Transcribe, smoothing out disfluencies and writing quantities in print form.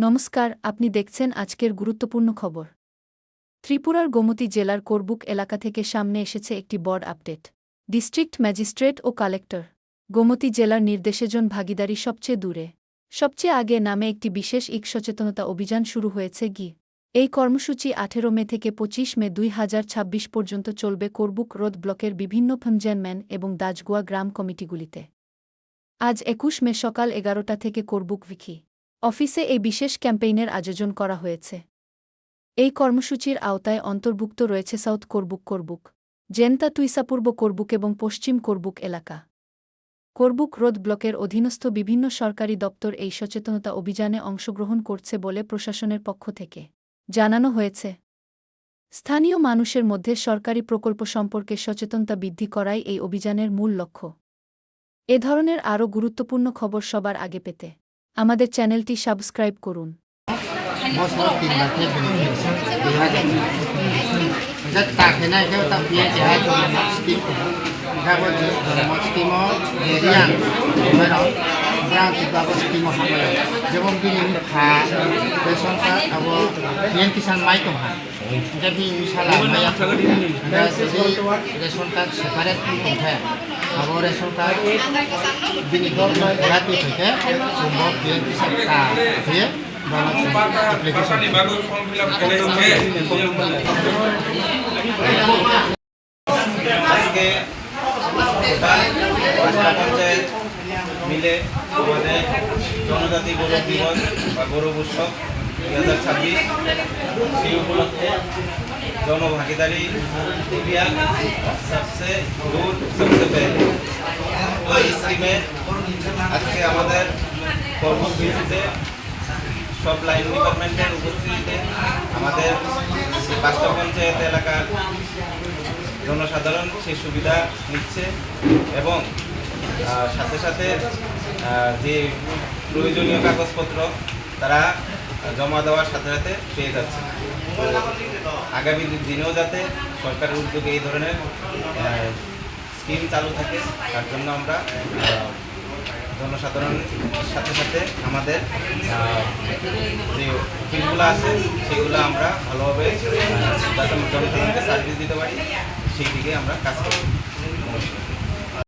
নমস্কার, আপনি দেখছেন আজকের গুরুত্বপূর্ণ খবর। ত্রিপুরার গোমতী জেলার করবুক এলাকা থেকে সামনে এসেছে একটি বড় আপডেট। ডিস্ট্রিক্ট ম্যাজিস্ট্রেট ও কালেক্টর গোমতী জেলার নির্দেশজন ভাগিদারি সবচেয়ে দূরে সবচেয়ে আগে নামে একটি বিশেষ সচেতনতা অভিযান শুরু হয়েছে এই কর্মসূচি 18 মে থেকে 25 মে 2026 পর্যন্ত চলবে করবুক রোড ব্লকের বিভিন্ন ফঞ্জেনম্যান এবং দাজগুয়া গ্রাম কমিটিগুলিতে। আজ 21 মে সকাল 11টা থেকে করবুক ভিখি অফিসে এই বিশেষ ক্যাম্পেইনের আয়োজন করা হয়েছে। এই কর্মসূচির আওতায় অন্তর্ভুক্ত রয়েছে সাউথ করবুক, জেন্তা তুইসাপূর্ব করবুক এবং পশ্চিম করবুক এলাকা। করবুক রোড ব্লকের অধীনস্থ বিভিন্ন সরকারি দপ্তর এই সচেতনতা অভিযানে অংশগ্রহণ করছে বলে প্রশাসনের পক্ষ থেকে জানানো হয়েছে। স্থানীয় মানুষের মধ্যে সরকারি প্রকল্প সম্পর্কে সচেতনতা বৃদ্ধি করাই এই অভিযানের মূল লক্ষ্য। এ ধরনের আরও গুরুত্বপূর্ণ খবর সবার আগে পেতে আমাদের চ্যানেলটি সাবস্ক্রাইব করুন। যেমন রেশন কার্ড আবো পিএম কিষাণ মাই দंहा दा बि मिसाला माया दा रेशन कार्ड सेपारेट दंखाय आबो रेशन कार्ड बिनि गभर्नमेन्ट राति थके जोंबो पिएम किषाण कार्ड होयो আজকে পঞ্চায়েত মিলে আমাদের জনজাতি গৌরব দিবস বা গৌরব উৎসব 2026 সেই উপলক্ষে জনভাগিদারি इंडिया सबसे दूर सबसे पहले ওই স্কিমে আজকে আমাদের কর্মসূচিতে সব লাইন ডিপার্টমেন্টের উপস্থিতিতে আমাদের 5টা পঞ্চায়েত এলাকার জনসাধারণ সেই সুবিধা নিচ্ছে এবং সাথে সাথে যে প্রয়োজনীয় কাগজপত্র তারা জমা দেওয়ার সাথে সাথে পেয়ে যাচ্ছে। আগামী দিনেও যাতে সরকারের উদ্যোগে এই ধরনের স্কিম চালু থাকে তার জন্য আমরা জনসাধারণের সাথে সাথে আমাদের যে অফিসগুলো আছে সেগুলো আমরা ভালোভাবে যাতে জনসাধারণকে সার্ভিস দিতে পারি সেই দিকে আমরা কাজ করি।